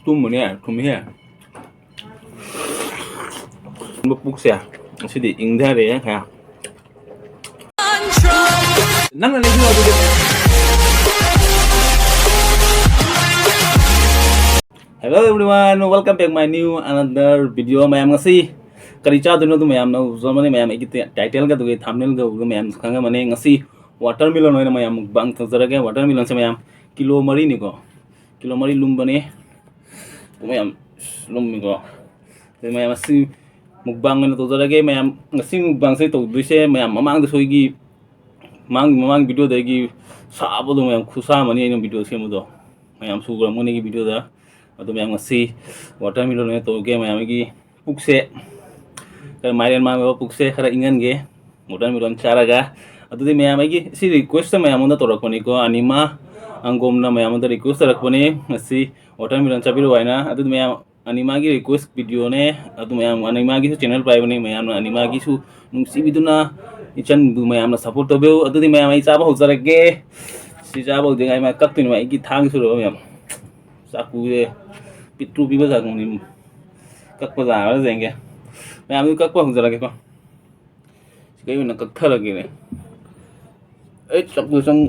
tumune tumhe bukse sidi ingdare ha nang le Hello everyone, welcome back my new another video. Mayam ngasi kari cha duno tu mayam na zamane mayam ekite title ka tu thumbnail ka mayam khanga mane ngasi watermelon hoina mayam bang thazara ke watermelon se mayam kilo mari ni ko kilo mari lum bane mayam lum ni ko te mayam asi mukbang na thazara ke mayam ngasi mukbang se to duise mayam mamang de soigi mamang video de gi sabo do mayam khusa mani ino video se mudo mayam su gram mone gi video da atau mayam ngasi watermelon ne to ge mayam gi pukse kar marian ma pukse khara ingan ge watermelon charaga atu de mayam gi si request mayam da torakoni ko anima angom na mayam da request rakponi ngasi watermelon chabiru waina atu mayam anima gi request video ne atu mayam anima gi channel pai bani mayam anima gi su nungsibiduna ichan bu mayam na support tobeu atu de mayam ai chaba hojara ge si chaba de ngai ma kaktin ma gi thang su ro mayam saku de pitru piba sa ni các cô già nó dành kìa mẹ em các cô giờ là cái con cái này cực thơ là kìa này ấy chọc từ trong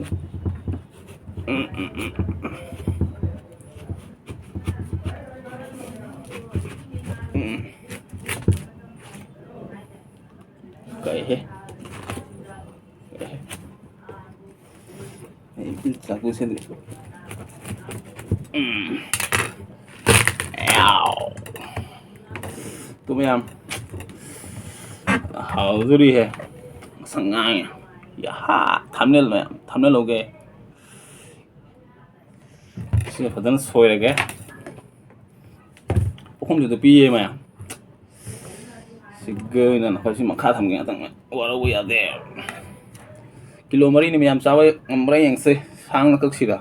cậy hết chọc từ xem được tụi em hảo rồi đi hè sang ngay ya thumbnail ok xin phải đánh soi rồi cái không được pi mà sige na phải xin mà khá thầm nghe tăng what are we out there kilo mari ni miyam sawe Ngmbra yang se sang na kaksira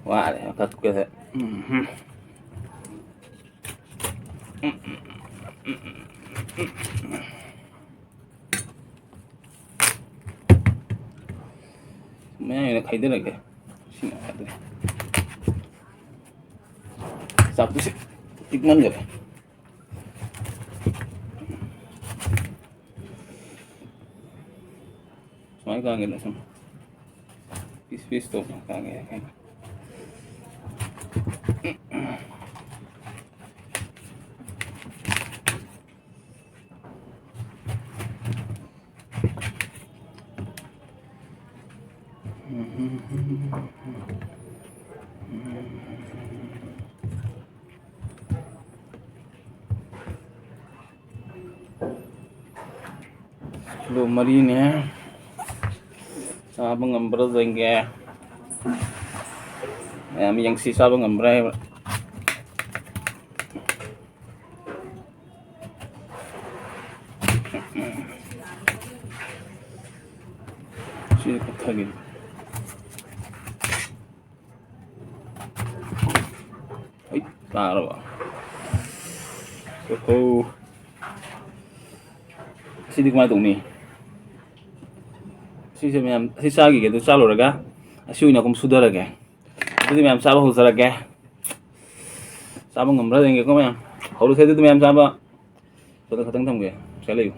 wah deh kat ke se मैं ये खाई दे लगे सीना खाई दे सब कुछ टिकमन गए समय कहाँ गए सम पीस तो कहाँ गए lo mari ne sabang Ngmbra zengge yang si sabang Ngmbra si kathagi ai taro oh si dik mai tung ni si se mayam si sagi ke tu chalo raga asiu na kum sudara ke tu mayam saba husara ke saba Ngmbra denge ko mayam hauru se tu mayam saba to khatang tham ke chale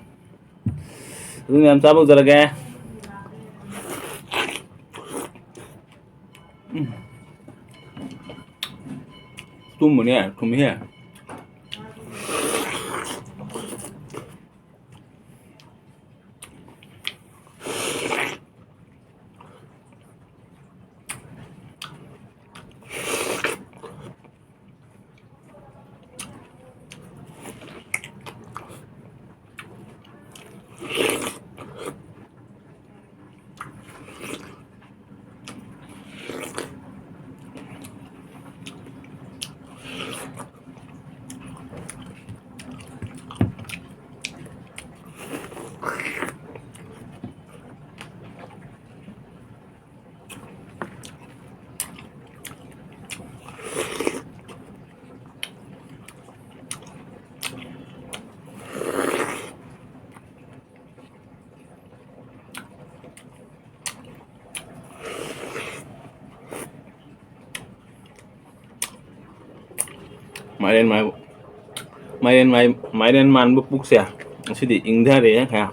tu mayam saba husara ke tumune tumhe Mairen mai Mairen man bu puk sia sidi ingdare ya kaya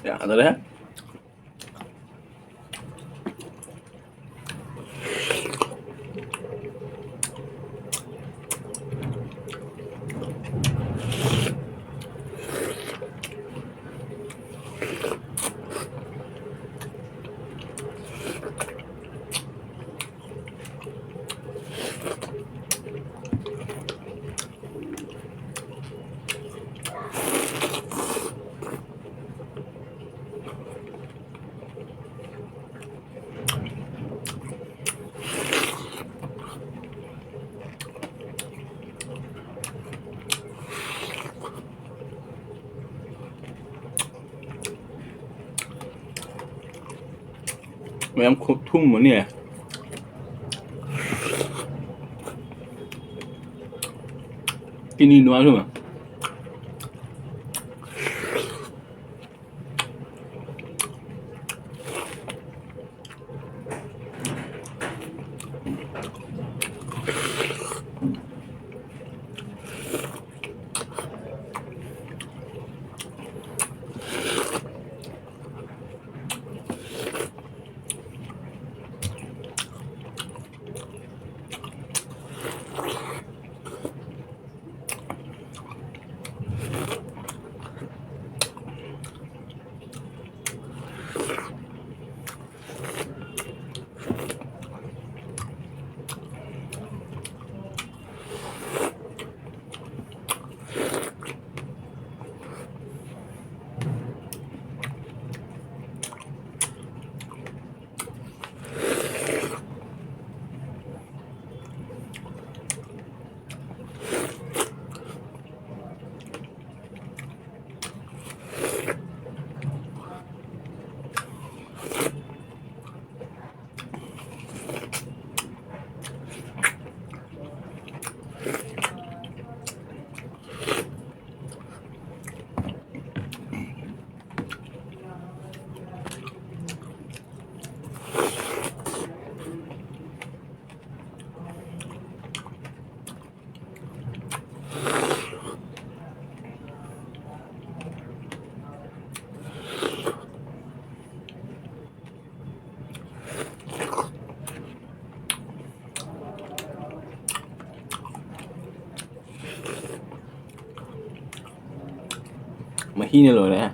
ya ada deh Em thum mà nè kini no ano mahina lo nè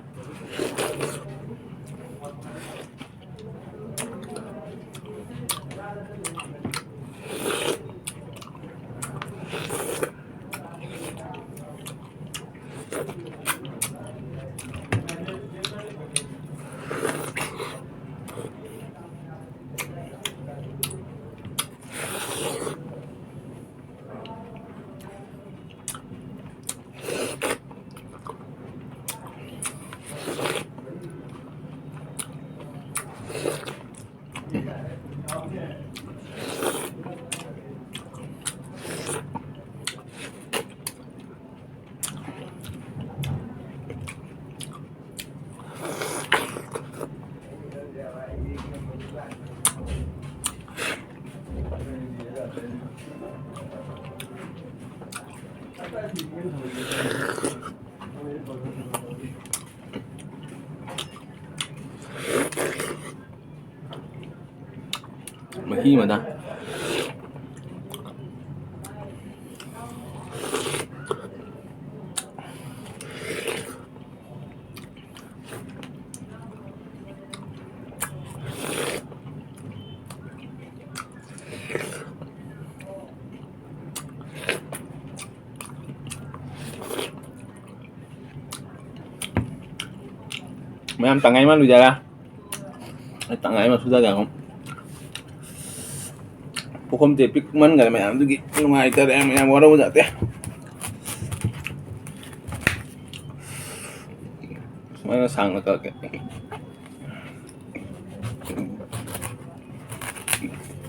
Mহি mà ta. Mày ăn tặng ngay mà bây giờ ra. Tặng ngay mà sudah gak. Pokoknya tipik man gak mày ăn tuh gitu. Lumai tadi yang warung udah teh. Mana sang lah kakek.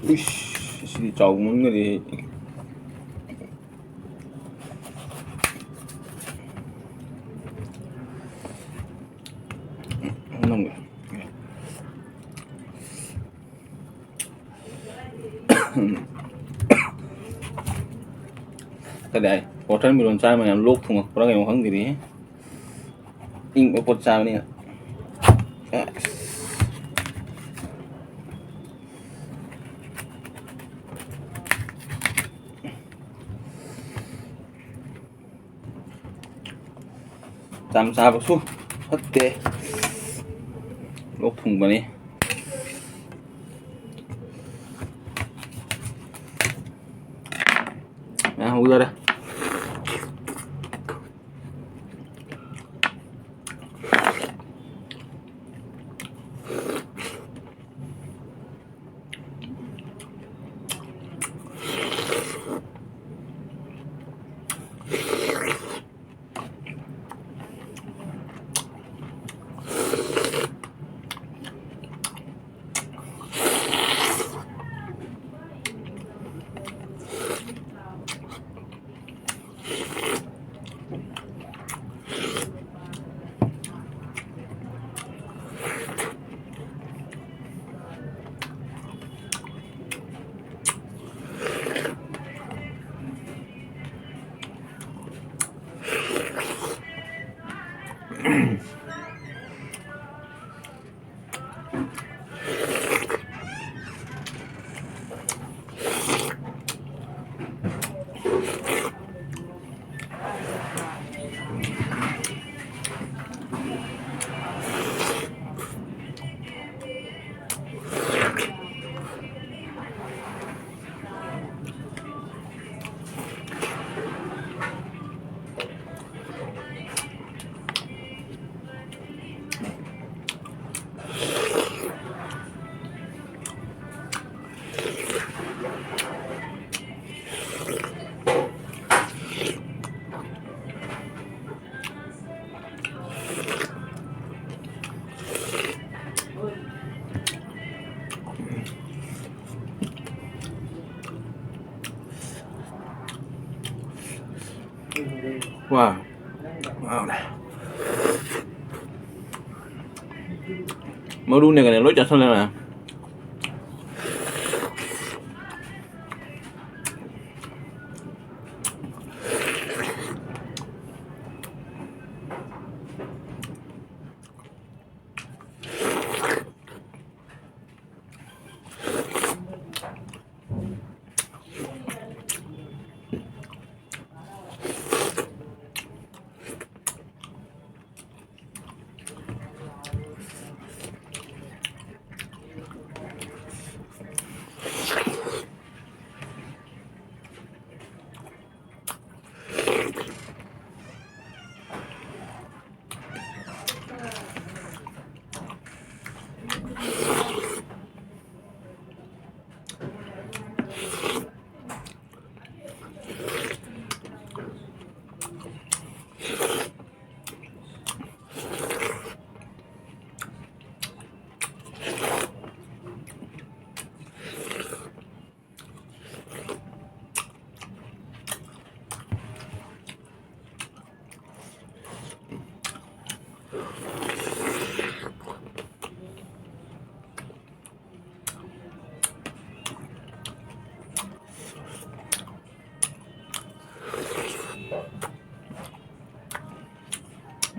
Uish, si trâu muốn cái gì? Nông rồi. Cái này, có trái mì lộn chai mà làm lốp không à? Có cái món hăng gì đấy? In bột chai này. Chăm sao xuống hết tê lốp thùng vào đi hú ra đây wow wow này mau đun này cái này lối chặt xong rồi nè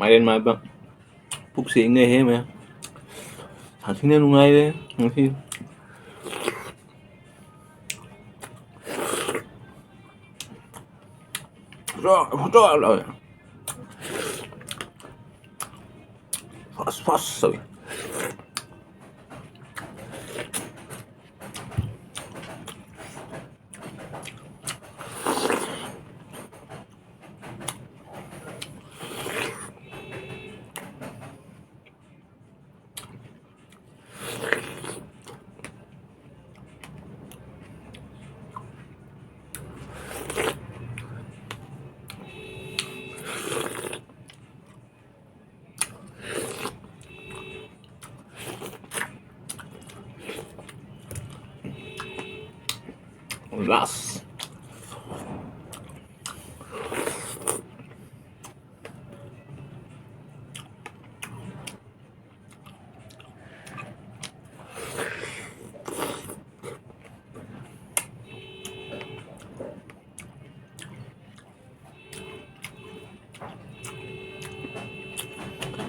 ꯃꯥꯏꯔꯦꯟ ꯃꯥꯏꯕ ꯄꯨꯛꯁꯦ ꯏꯪꯉꯦꯍꯦ ꯃꯌꯥꯝ ꯁꯥꯊꯤꯅ ꯅꯨꯡꯉꯥꯏꯔꯦ ꯉꯁꯤ fast tawwi last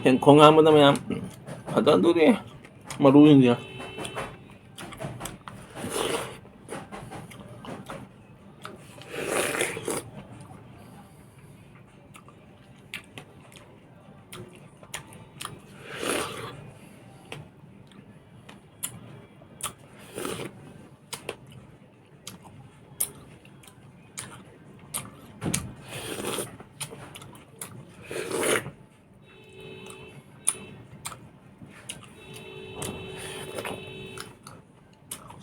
hand ꯈꯣꯡ ꯍꯥꯝꯕꯗ ꯃꯌꯥꯝ ꯐꯖꯗꯣꯔꯤ ꯃꯔꯨꯁꯤꯡꯁꯦ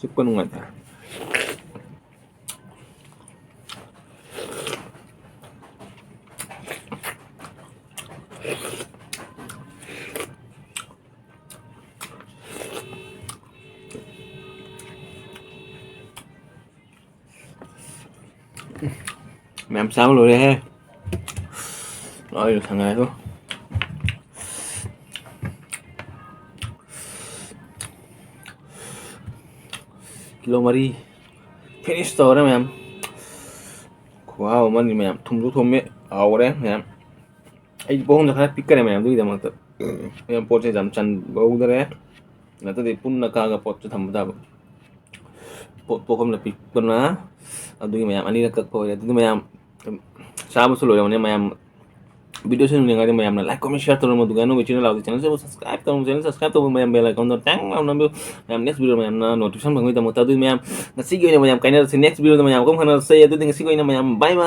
씹고 누군가 mềm sao rồi ha rồi thằng này thôi kilo mari finish to đó mềm wow mình mềm thùng thùng mẹ ảo đấy mềm ai bông ra cái picker mềm tôi làm được mềm pot sẽ giảm chân bông đấy là tôi để pun là cả pot cho thầm ra pot không là picker na adugi mềm anh đi là cực thôi tôi mềm sao solo yang mềm video sini nengari mayam na like comment share tolong madugano we channel channel subscribe to mayam bell icon tang nambil mayam next video mayam na notification bangoy tamo tadu mayam nasi goy na mayam kaina next video na mayam kom khana say adu ding si goy na mayam bye bye